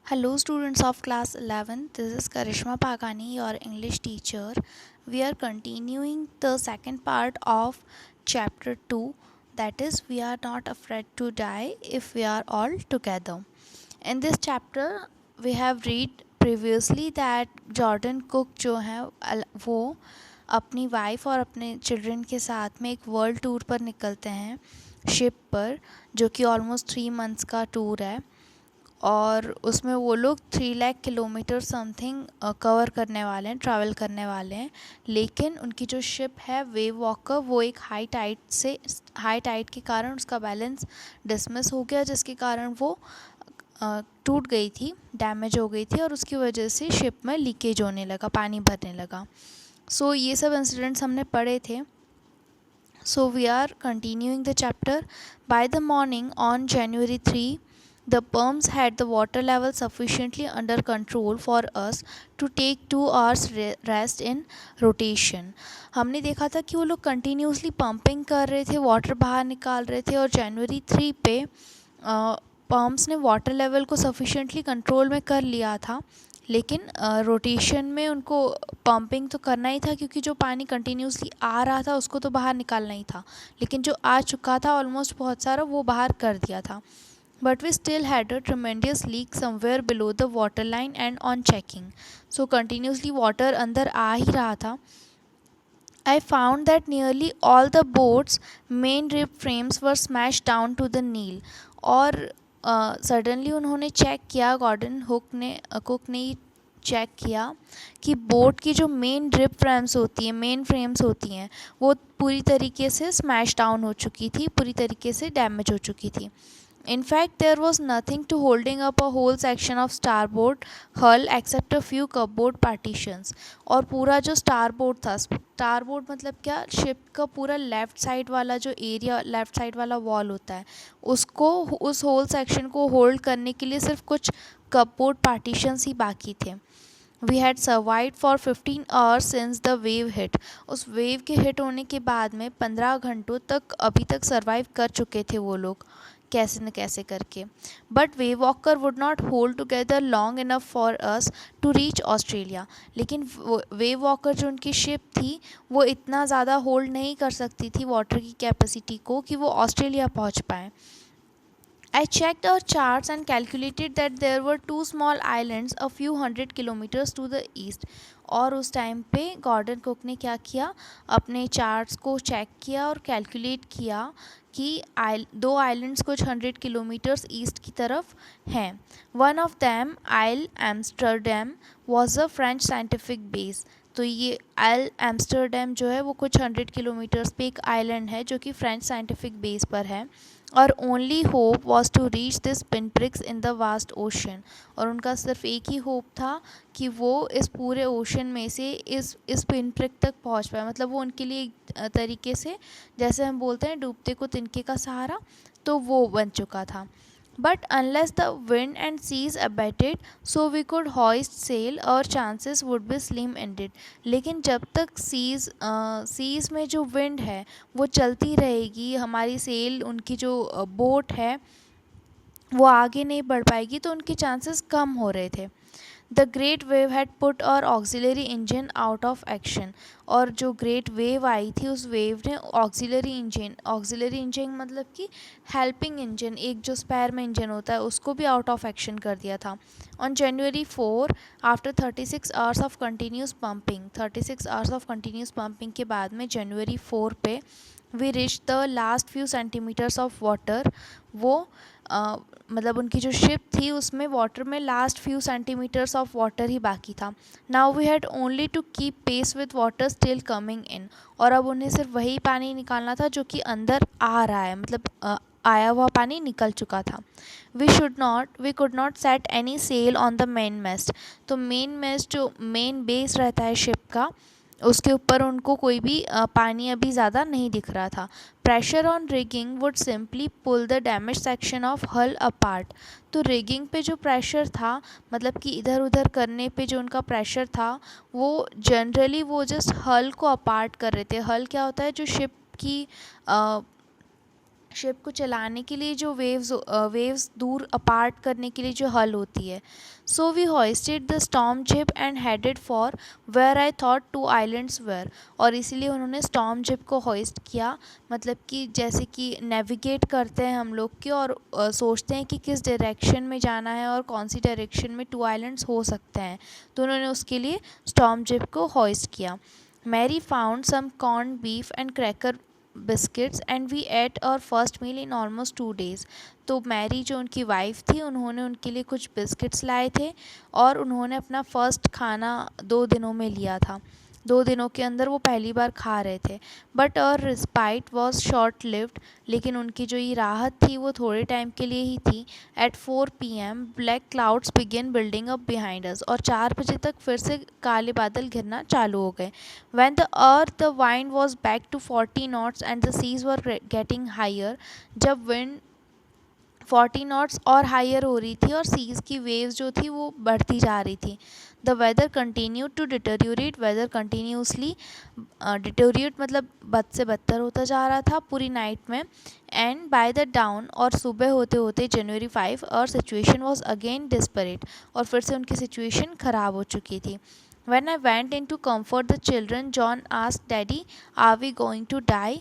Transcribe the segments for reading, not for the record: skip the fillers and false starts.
Hello students of class 11, this is Karishma Pagani, your English teacher. We are continuing the second part of chapter 2, that is we are not afraid to die if we are all together. In this chapter we have read previously that Jordan cook जो है वो अपनी wife और अपने children के साथ में एक वर्ल्ड टूर पर निकलते हैं शिप पर, जो कि ऑलमोस्ट 3 मंथ्स का टूर है और उसमें वो लोग 3 लाख किलोमीटर समथिंग कवर करने वाले हैं, ट्रैवल करने वाले हैं। लेकिन उनकी जो शिप है वेव वॉकर, वो एक हाई टाइड के कारण उसका बैलेंस डिसमिस हो गया, जिसके कारण वो टूट गई थी, डैमेज हो गई थी और उसकी वजह से शिप में लीकेज होने लगा, पानी भरने लगा। सो ये सब इंसिडेंट्स हमने पढ़े थे। So we are continuing the chapter. By the morning on January 3, the Perms had the water level sufficiently under control for us to take 2 hours rest in rotation. हमने देखा था कि वो लोग कंटिन्यूसली पंपिंग कर रहे थे, वाटर बाहर निकाल रहे थे और January 3 पे पम्प्स ने वाटर लेवल को सफिशेंटली कंट्रोल में कर लिया था। लेकिन रोटेशन में उनको पंपिंग तो करना ही था, क्योंकि जो पानी कंटिन्यूसली आ रहा था उसको तो बाहर निकालना ही था, लेकिन जो आ चुका था ऑलमोस्ट बहुत सारा वो बाहर कर दिया था। But we still had a tremendous leak somewhere below the waterline and on checking. So continuously water अंदर आ ही रहा था। I found that nearly all the boats' main rib frames were smashed down to the Nile. और suddenly उन्होंने check किया, Gordon Cook ने check किया कि boat की जो मेन फ्रेम्स होती हैं वो पूरी तरीके से स्मैश डाउन हो चुकी थी, पूरी तरीके से डैमेज हो चुकी थी। In fact, there was nothing to holding up a whole section of starboard hull except a few cupboard partitions. और पूरा जो starboard मतलब क्या, शिप का पूरा लेफ़्ट साइड वाला जो एरिया, लेफ़्ट साइड वाला वॉल होता है, उसको, उस होल सेक्शन को होल्ड करने के लिए सिर्फ कुछ कपबोर्ड पार्टीशंस ही बाकी थे। We had survive for 15 hours since the wave hit. उस वेव के हिट होने के बाद में 15 घंटों तक अभी तक सर्वाइव कर चुके थे वो लोग, कैसे न कैसे करके। But Wave Walker would not hold together long enough for us to reach Australia. लेकिन वेव वॉकर जो उनकी शिप थी वो इतना ज़्यादा होल्ड नहीं कर सकती थी वाटर की कैपेसिटी को कि वो ऑस्ट्रेलिया पहुंच पाए। I checked our charts and calculated that there were 2 small islands a few hundred kilometers to the east. और उस टाइम पे गॉर्डन कुक ने क्या किया, अपने चार्ट्स को चेक किया और कैलकुलेट किया कि 2 आइलैंड्स कुछ 100 किलोमीटर्स ईस्ट की तरफ हैं। One of them, Isle Amsterdam, was a French scientific base. तो ये आइल एम्स्टरडैम जो है वो कुछ 100 किलोमीटर्स पे एक आइलैंड है जो कि फ्रेंच साइंटिफिक बेस पर है। और only hope was to reach this pinpricks in the vast ocean. और उनका सिर्फ एक ही होप था कि वो इस पूरे ओशन में से इस पिनप्रिक तक पहुंच पाए। मतलब वो उनके लिए एक तरीके से, जैसे हम बोलते हैं डूबते को तिनके का सहारा, तो वो बन चुका था। But unless the wind and seas abated, so we could hoist sail, our chances would be slim indeed. लेकिन जब तक सीज़ में जो विंड है वो चलती रहेगी, हमारी सेल, उनकी जो बोट है वो आगे नहीं बढ़ पाएगी, तो उनके चांसेस कम हो रहे थे। The great wave had put our auxiliary engine out of action. और जो ग्रेट वेव आई थी उस वेव ने ऑक्सिलरी इंजन मतलब कि हेल्पिंग इंजन, एक जो स्पेयर में इंजन होता है, उसको भी आउट ऑफ एक्शन कर दिया था। On January 4, after 36 hours of continuous pumping के बाद में January 4 पे we reach the last few centimetres of water. वो मतलब उनकी जो शिप थी उसमें वाटर में last few centimetres of water ही बाकी था। Now we had only to keep pace with water still coming in. और अब उन्हें सिर्फ वही पानी निकालना था जो कि अंदर आ रहा है, मतलब आया हुआ पानी निकल चुका था। We could not set any sail on the main mast. तो मेन मेस्ट जो मेन बेस रहता है शिप का, उसके ऊपर उनको कोई भी पानी अभी ज़्यादा नहीं दिख रहा था। Pressure on rigging would simply pull the damage section of hull apart. तो रिगिंग पे जो प्रेशर था, मतलब कि इधर उधर करने पे जो उनका प्रेशर था, वो जनरली वो जस्ट हल को अपार्ट कर रहे थे। हल क्या होता है, जो शिप की शिप को चलाने के लिए जो वेव्स दूर अपार्ट करने के लिए जो हल होती है. So we hoisted the storm jib and headed for where I thought 2 islands where. और इसीलिए उन्होंने स्टॉर्म जिप को होइस्ट किया, मतलब कि जैसे कि नेविगेट करते हैं हम लोग की और सोचते हैं कि किस डायरेक्शन में जाना है और कौन सी डायरेक्शन में 2 आइलैंड्स हो सकते हैं, तो उन्होंने उसके लिए स्टॉर्म जिप को होइस्ट किया. Mary found some corn beef and cracker biscuits and we ate our first meal in almost 2 days. तो मैरी जो उनकी वाइफ थी, उन्होंने उनके लिए कुछ बिस्किट्स लाए थे और उन्होंने अपना फर्स्ट खाना 2 दिनों में लिया था. 2 दिनों के अंदर वो पहली बार खा रहे थे. But our respite was short lived. लेकिन उनकी जो ये राहत थी वो थोड़े टाइम के लिए ही थी. At 4 PM black clouds begin building up behind us. और 4 बजे तक फिर से काले बादल घिरना चालू हो गए. When the wind was back to 40 knots and the seas were getting higher. जब विंड 40 नॉट्स और हायर हो रही थी और सीज़ की वेव्स जो थी वो बढ़ती जा रही थी. The weather continue to deteriorate. Weather continuously deteriorate मतलब बद से बदतर होता जा रहा था पूरी नाइट में. एंड बाय द डाउन और सुबह होते होते January 5 और सिचुएशन वॉज अगेन डिस्परेट. और फिर से उनकी सिचुएशन ख़राब हो चुकी थी. When I went in to comfort the children, John asked, Daddy, are we going to die?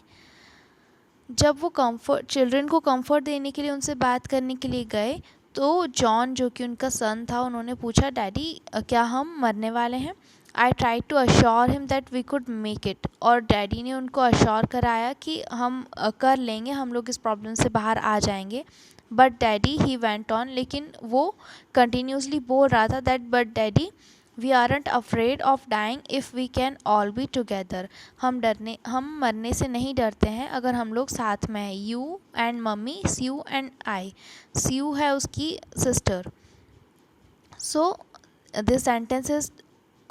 जब वो चिल्ड्रन को कंफर्ट देने के लिए उनसे बात करने के लिए गए, तो जॉन जो कि उनका सन था, उन्होंने पूछा, डैडी क्या हम मरने वाले हैं? I try to assure him that we could make it. और डैडी ने उनको अश्योर कराया कि हम कर लेंगे, हम लोग इस प्रॉब्लम से बाहर आ जाएंगे. But daddy he went on. लेकिन वो कंटिन्यूसली बोल रहा था that but daddy we aren't afraid of dying if we can all be together. हम मरने से नहीं डरते हैं अगर हम लोग साथ में हैं. You and mummy, Sue and I. Sue है उसकी sister. So this sentence is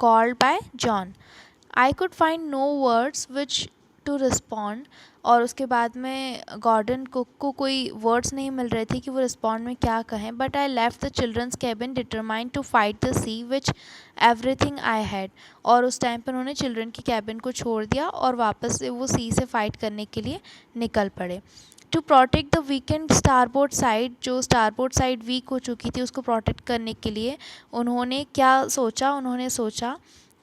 called by John. I could find no words which to respond. और उसके बाद में गॉर्डन कुक को कोई वर्ड्स नहीं मिल रहे थे कि वो रिस्पॉन्ड में क्या कहें. But I left the children's cabin determined to fight the sea which everything I had. और उस टाइम पर उन्होंने चिल्ड्रन की कैबिन को छोड़ दिया और वापस से वो सी से फाइट करने के लिए निकल पड़े. To protect the weakened starboard side. जो स्टारबोर्ड साइड वीक हो चुकी थी उसको प्रोटेक्ट करने के लिए उन्होंने क्या सोचा, उन्होंने सोचा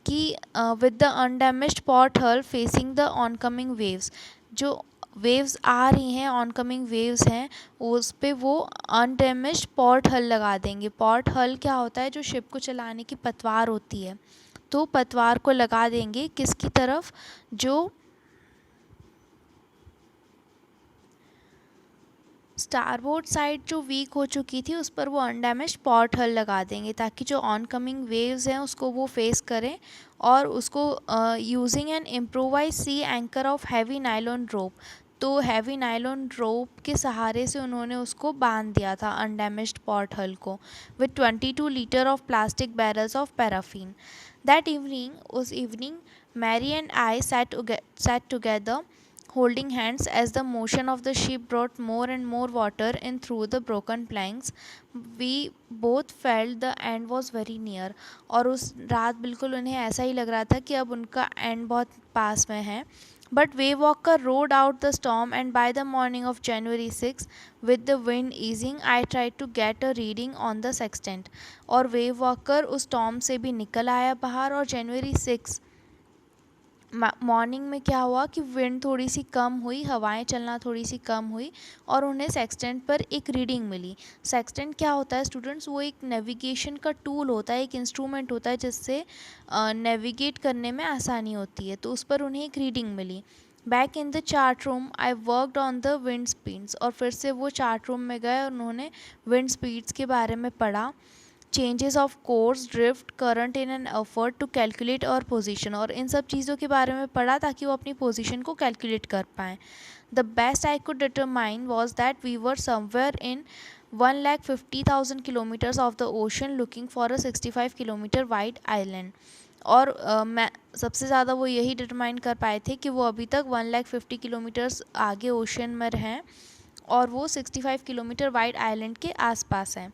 कि विद द अनडैमेज्ड पॉट हल फेसिंग द ऑनकमिंग वेव्स. जो वेव्स आ रही हैं, ऑनकमिंग वेव्स हैं, उस पे वो अनडैमेज्ड पॉट हल लगा देंगे. पॉट हल क्या होता है? जो शिप को चलाने की पतवार होती है. तो पतवार को लगा देंगे किसकी तरफ? जो स्टारबोर्ड साइड जो वीक हो चुकी थी उस पर वो अनडैमेज्ड पॉट हल लगा देंगे ताकि जो ऑनकमिंग वेव्स हैं उसको वो फेस करें. और उसको using an improvise sea anchor of heavy nylon rope. तो हैवी नायलॉन रोप के सहारे से उन्होंने उसको बांध दिया था अनडैमेज्ड पॉट हल को with 22 litre of plastic barrels of paraffin. That evening, उस evening, Mary and I sat together holding hands as the motion of the ship brought more and more water in through the broken planks. We both felt the end was very near. और उस रात बिल्कुल उन्हें ऐसा ही लग रहा था कि अब उनका एंड बहुत पास में है. But Wavewalker rode out the storm and by the morning of January 6, with the wind easing, I tried to get a reading on the sextant. और Wavewalker उस storm से भी निकल आया बाहर और January 6 मॉर्निंग में क्या हुआ कि विंड थोड़ी सी कम हुई, हवाएं चलना थोड़ी सी कम हुई और उन्हें सेक्सटेंट पर एक रीडिंग मिली. सेक्सटेंट क्या होता है स्टूडेंट्स? वो एक नेविगेशन का टूल होता है, एक इंस्ट्रूमेंट होता है जिससे नेविगेट करने में आसानी होती है. तो उस पर उन्हें एक रीडिंग मिली. Back in the chart room I worked on the wind speeds. और फिर से वो चार्ट रूम में गए और उन्होंने विंड स्पीड्स के बारे में पढ़ा. Changes of course, drift, current in an effort to calculate our position. और इन सब चीज़ों के बारे में पढ़ा ताकि वो अपनी पोजीशन को कैलकुलेट कर पाएँ. The best I could determine was that we were somewhere in 1,50,000 kilometres of the ocean looking for a 65 kilometre wide island. और मैं सबसे ज़्यादा वो यही डिटरमाइन कर पाए थे कि वो अभी तक 1,50,000 किलोमीटर्स आगे ओशन में हैं और वो 65 किलोमीटर वाइड आइलैंड के आसपास हैं.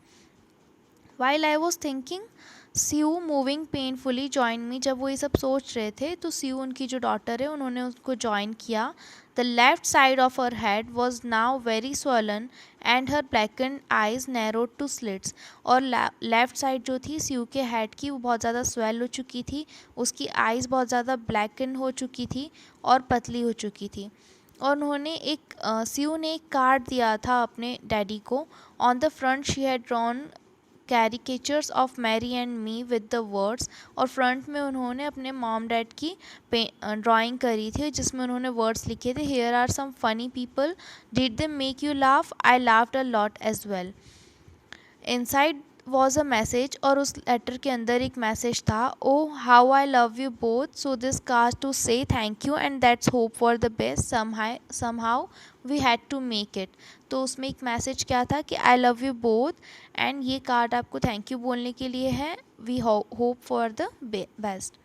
While I was thinking, Sue moving painfully joined me. जब वो ये सब सोच रहे थे तो Sue उनकी जो डॉटर है उन्होंने उसको ज्वाइन किया. The left side of her head was now very swollen and her blackened eyes narrowed to slits. और लेफ़्ट साइड जो थी स्यू के हेड की वो बहुत ज़्यादा स्वेल हो चुकी थी, उसकी आइज़ बहुत ज़्यादा ब्लैकन हो चुकी थी और पतली हो चुकी थी। और उन्होंने स्यू ने एक कार्ड दिया था अपने डैडी को। On the front she had drawn caricatures of Mary and me with the words, और फ्रंट में उन्होंने अपने मॉम डैड की ड्राइंग करी थी जिसमें उन्होंने वर्ड्स लिखे थे, here are some funny people, did they make you laugh, I laughed a lot as well. Inside was a message, और उस लेटर के अंदर एक मैसेज था, oh how I love you both, so this card to say thank you and that's hope for the best, somehow we had to make it. तो उसमें एक message क्या था कि I love you both, and ये card आपको thank you बोलने के लिए है, we hope for the best.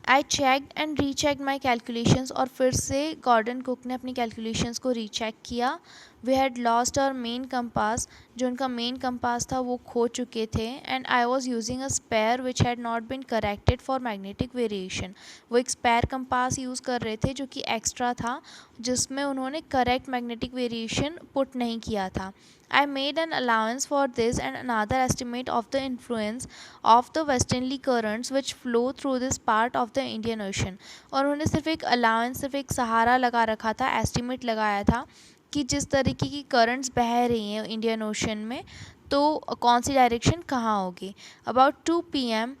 I checked and rechecked my calculations, और फिर से गॉर्डन कुक ने अपनी कैलकुलेशंस को रीचेक किया। We had lost our main compass, जो उनका मेन कंपास था वो खो चुके थे, and I was using a spare which had not been corrected for magnetic variation. वो एक स्पेयर कंपास यूज़ कर रहे थे जो कि एक्स्ट्रा था, जिसमें उन्होंने करेक्ट मैग्नेटिक वेरिएशन पुट नहीं किया था। I made an allowance for this and another estimate of the influence of the westerly currents which flow through this part of the Indian Ocean। और उन्होंने सिर्फ एक अलाउंस, सिर्फ एक सहारा लगा रखा था, एस्टिमेट लगाया था कि जिस तरीके की करंट्स बह रही हैं इंडियन ओशन में तो कौन सी डायरेक्शन कहाँ होगी। अबाउट 2 PM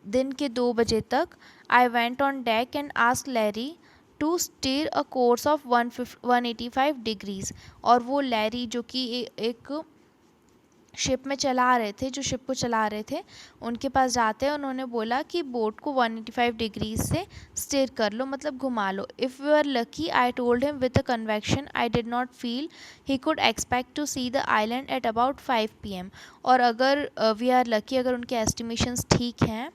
दिन के 2 बजे तक I went on deck and asked Larry to steer a course of 185 degrees. और वो लैरी जो कि एक शिप में चला रहे थे, जो शिप को चला रहे थे, उनके पास जाते हैं, उन्होंने बोला कि बोट को 185 डिग्रीज से स्टीयर कर लो, मतलब घुमा लो। If you are lucky, I told him with a conviction I did not feel he could expect to see the island at about 5 PM। और अगर वी आर लकी, अगर उनके एस्टिमेशंस ठीक हैं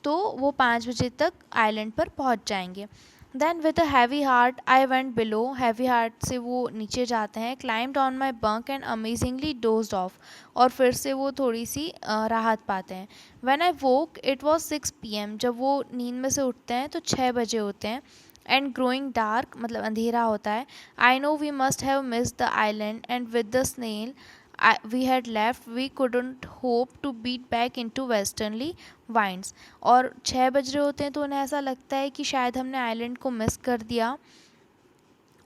तो वो 5 बजे तक आइलैंड पर पहुंच जाएंगे। Then with a heavy heart I went below, heavy heart से वो नीचे जाते हैं, climbed on my bunk and amazingly dozed off, और फिर से वो थोड़ी सी राहत पाते हैं। When I woke it was 6 PM, जब वो नींद में से उठते हैं तो 6 बजे होते हैं। एंड ग्रोइंग डार्क, मतलब अंधेरा होता है। I know we must have missed the island and with the snail we had left we couldn't hope to beat back into westernly winds। और 6 बज रहे होते हैं तो उन्हें ऐसा लगता है कि शायद हमने आइलैंड को मिस कर दिया,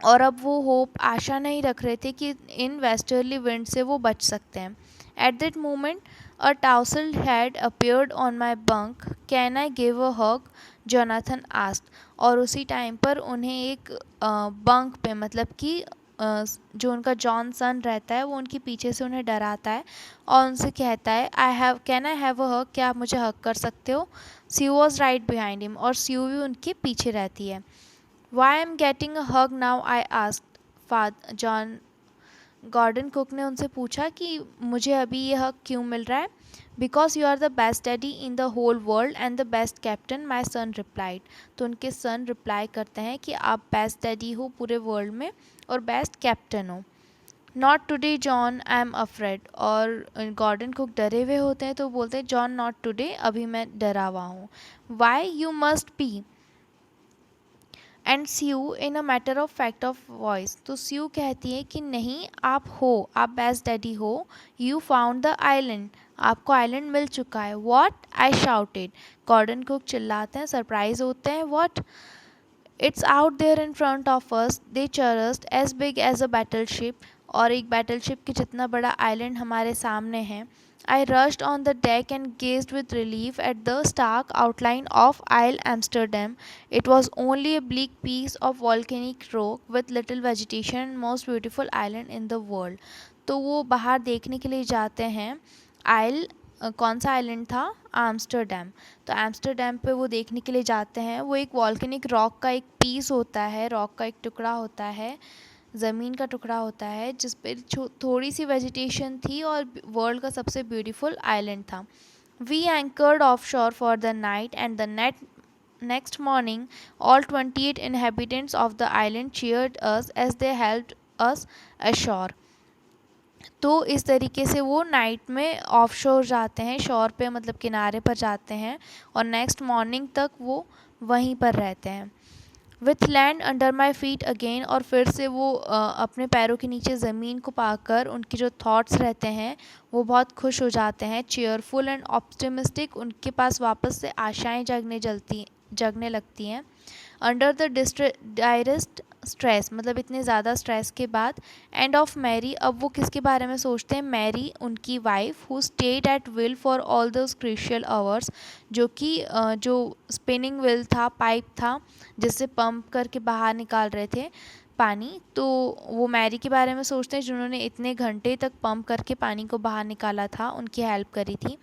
और अब वो होप, आशा नहीं रख रहे थे कि इन वेस्टर्ली विंड से वो बच सकते हैं। At that moment a tousle had appeared on my bunk, can I give a hug, Jonathan asked. और उसी टाइम पर उन्हें एक बंक पे, मतलब कि जो उनका जॉन सन रहता है वो उनके पीछे से उन्हें डराता है और उनसे कहता है कैन आई हैव अ हग, क्या आप मुझे हक कर सकते हो। Sue was right behind him, और स्यू भी उनके पीछे रहती है। Why am getting a hug now, I asked John. Gordon Cook ने उनसे पूछा कि मुझे अभी ये हक क्यों मिल रहा है। Because you are the best daddy in the whole world and the best captain, my son replied. तो उनके सन रिप्लाई करते हैं कि आप बेस्ट डैडी हो पूरे वर्ल्ड में और बेस्ट कैप्टन हो। Not today John, I am afraid. और गॉर्डन कुक डरे हुए होते हैं तो बोलते हैं जॉन नॉट टुडे, अभी मैं डरा हुआ हूँ। Why, you must be. And Sue in a matter of fact of voice, तो स्यू कहती है कि नहीं, आप हो, आप बेस्ट डैडी हो। यू फाउंड द आइलैंड, आपको आइलैंड मिल चुका है। What, I shouted. Gordon Cook चिल्लाते हैं, सरप्राइज होते हैं। What, it's out there in front of us, they thrust as big as a battleship. और एक बैटल शिप के जितना बड़ा आइलैंड हमारे सामने है। I rushed on the deck and gazed with relief at the stark outline of Isle Amsterdam. It was only a bleak piece of volcanic rock with little vegetation and most beautiful island in the world. तो वो बाहर देखने के लिए जाते हैं। आइल, कौन सा आइलैंड था? आम्स्टरडैम। तो एम्स्टरडैम पे वो देखने के लिए जाते हैं। वो एक वॉल्केनिक रॉक का एक पीस होता है, रॉक का एक टुकड़ा होता है, ज़मीन का टुकड़ा होता है जिस पे थोड़ी सी वेजिटेशन थी और वर्ल्ड का सबसे ब्यूटीफुल आइलैंड था। वी एंकर्ड ऑफ शोर for the night and the next morning all 28 inhabitants of the island cheered us as they helped us ashore। तो इस तरीके से वो नाइट में ऑफ शोर जाते हैं, शोर पे मतलब किनारे पर जाते हैं, और नेक्स्ट मॉर्निंग तक वो वहीं पर रहते हैं। With land under my feet again, और फिर से वो अपने पैरों के नीचे ज़मीन को पाकर उनके जो थॉट्स रहते हैं वो बहुत खुश हो जाते हैं। चेयरफुल एंड ऑप्टिमिस्टिक, उनके पास वापस से आशाएं जगने लगती हैं। अंडर द डायरेस्ट स्ट्रेस, मतलब इतने ज़्यादा स्ट्रेस के बाद। एंड ऑफ मैरी, अब वो किसके बारे में सोचते हैं? मैरी, उनकी wife, who stayed at will for all those crucial hours, जो कि जो स्पिनिंग व्हील था, पाइप था जिससे पंप करके बाहर निकाल रहे थे पानी, तो वो मैरी के बारे में सोचते हैं जिन्होंने इतने घंटे तक पंप करके पानी को बाहर निकाला था, उनकी हेल्प करी थी।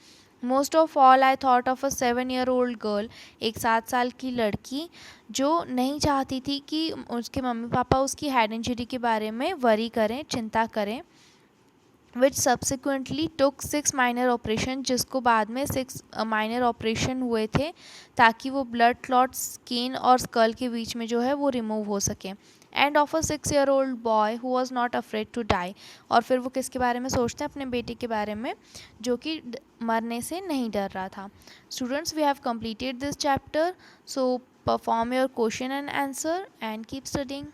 Most of all I thought of a 7-year-old girl, एक 7 साल की लड़की जो नहीं चाहती थी कि उसके मम्मी पापा उसकी हेड इंजरी के बारे में वरी करें, चिंता करें। विच सब्सिक्वेंटली टुक 6 माइनर ऑपरेशन, जिसको बाद में 6 माइनर ऑपरेशन हुए थे ताकि वो ब्लड क्लॉट स्किन और स्कल के बीच में जो है वो रिमूव हो सके। And of a 6-year-old boy who was not afraid to die, और फिर वो किसके बारे में सोचते हैं? अपने बेटे के बारे में जो कि मरने से नहीं डर रहा था। Students, we have completed this chapter, so perform your question and answer and keep studying.